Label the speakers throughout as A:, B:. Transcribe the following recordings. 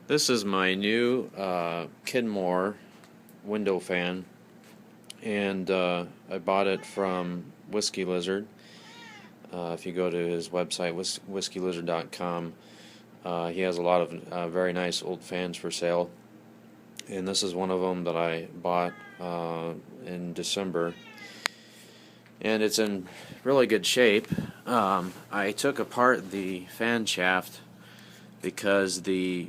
A: This is my new Kenmore Window Fan, and I bought it from Whiskey Lizard. If you go to his website, whiskeylizard.com, he has a lot of very nice old fans for sale, and this is one of them that I bought in December, and it's in really good shape. I took apart the fan shaft because the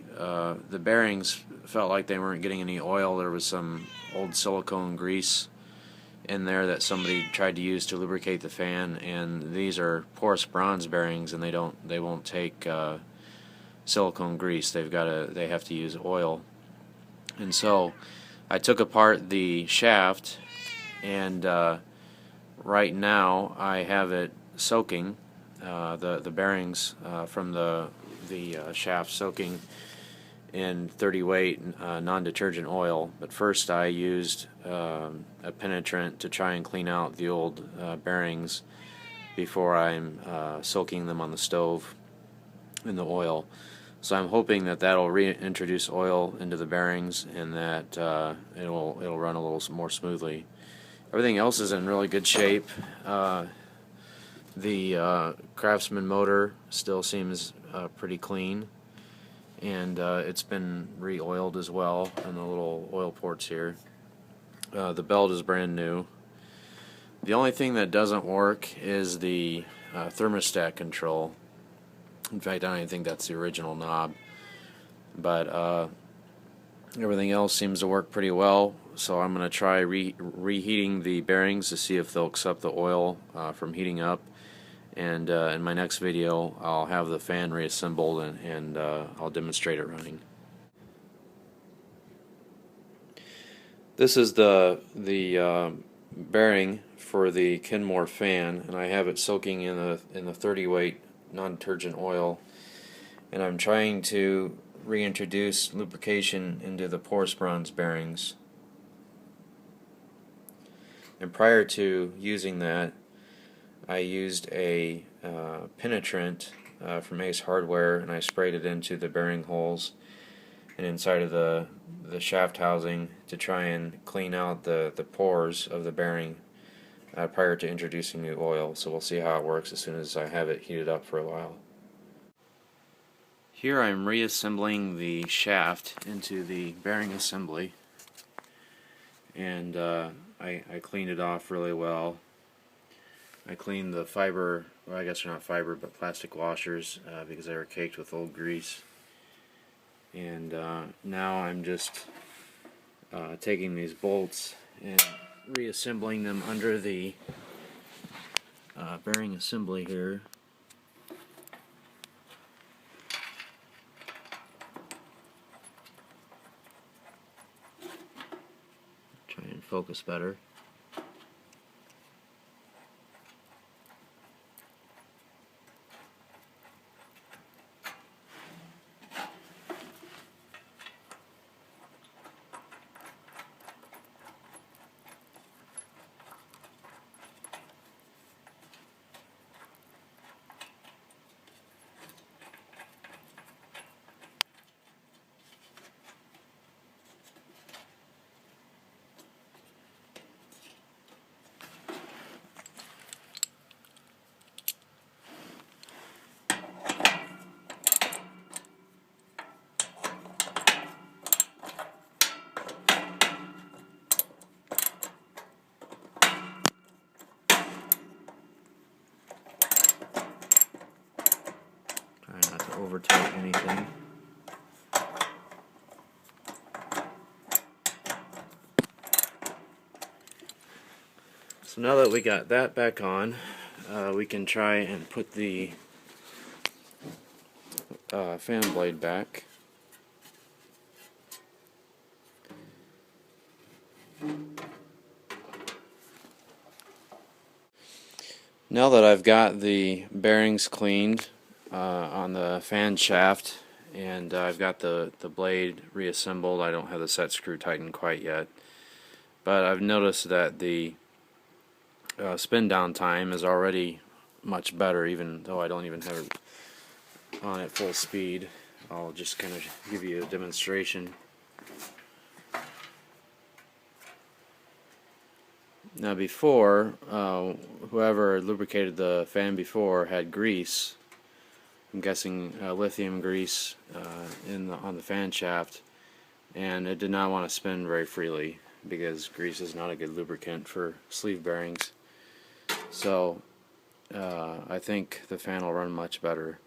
A: bearings felt like they weren't getting any oil. There was some old silicone grease in there that somebody tried to use to lubricate the fan, and these are porous bronze bearings, and they won't take silicone grease. They have to use oil. And so I took apart the shaft, and right now I have it soaking, the bearings from the shaft soaking in 30 weight non-detergent oil. But first I used a penetrant to try and clean out the old bearings before I'm soaking them on the stove in the oil. So I'm hoping that that'll reintroduce oil into the bearings, and that it'll run a little more smoothly. Everything else is in really good shape. The Craftsman motor still seems pretty clean, and it's been re-oiled as well in the little oil ports here. The belt is brand new. The only thing that doesn't work is the thermostat control. In fact, I don't even think that's the original knob, but everything else seems to work pretty well. So I'm going to try reheating the bearings to see if they'll accept the oil from heating up. And in my next video, I'll have the fan reassembled, and I'll demonstrate it running. This is the bearing for the Kenmore fan, and I have it soaking in the 30 weight non-detergent oil, and I'm trying to reintroduce lubrication into the porous bronze bearings. And prior to using that, I used a penetrant from Ace Hardware, and I sprayed it into the bearing holes and inside of the shaft housing to try and clean out the pores of the bearing prior to introducing new oil. So we'll see how it works as soon as I have it heated up for a while. Here I'm reassembling the shaft into the bearing assembly, and I cleaned it off really well. I cleaned the fiber, well, I guess they're not fiber, but plastic washers because they were caked with old grease. And now I'm just taking these bolts and reassembling them under the bearing assembly here. Try and focus better. Try not to over tighten anything. So now that we got that back on, we can try and put the fan blade back. Now that I've got the bearings cleaned on the fan shaft, and I've got the blade reassembled, I don't have the set screw tightened quite yet, but I've noticed that the spin down time is already much better, even though I don't even have it on at full speed. I'll just kind of give you a demonstration. Now before, whoever lubricated the fan before had grease. I'm guessing lithium grease on the fan shaft, and it did not want to spin very freely because grease is not a good lubricant for sleeve bearings. So I think the fan will run much better.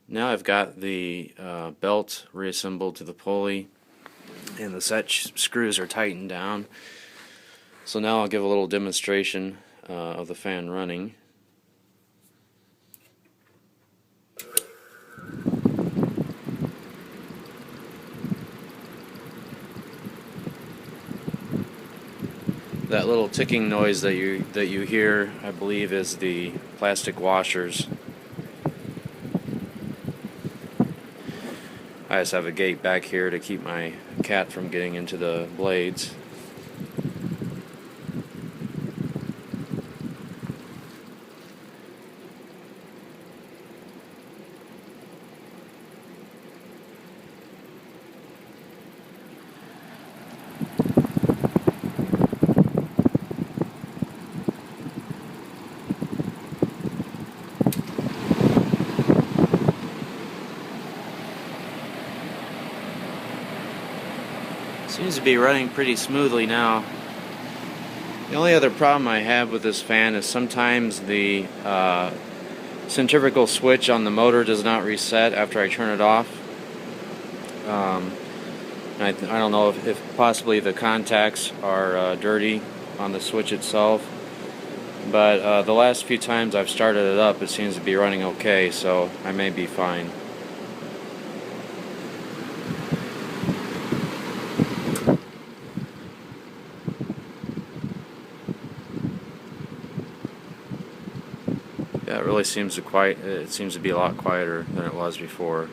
A: Now I've got the belt reassembled to the pulley, and the set screws are tightened down. So now I'll give a little demonstration of the fan running. That little ticking noise that you hear, I believe, is the plastic washers. I just have a gate back here to keep my cat from getting into the blades. Seems to be running pretty smoothly now. The only other problem I have with this fan is sometimes the centrifugal switch on the motor does not reset after I turn it off. I don't know if possibly the contacts are dirty on the switch itself, but the last few times I've started it up, it seems to be running okay, so I may be fine. Yeah, it really seems to be a lot quieter than it was before.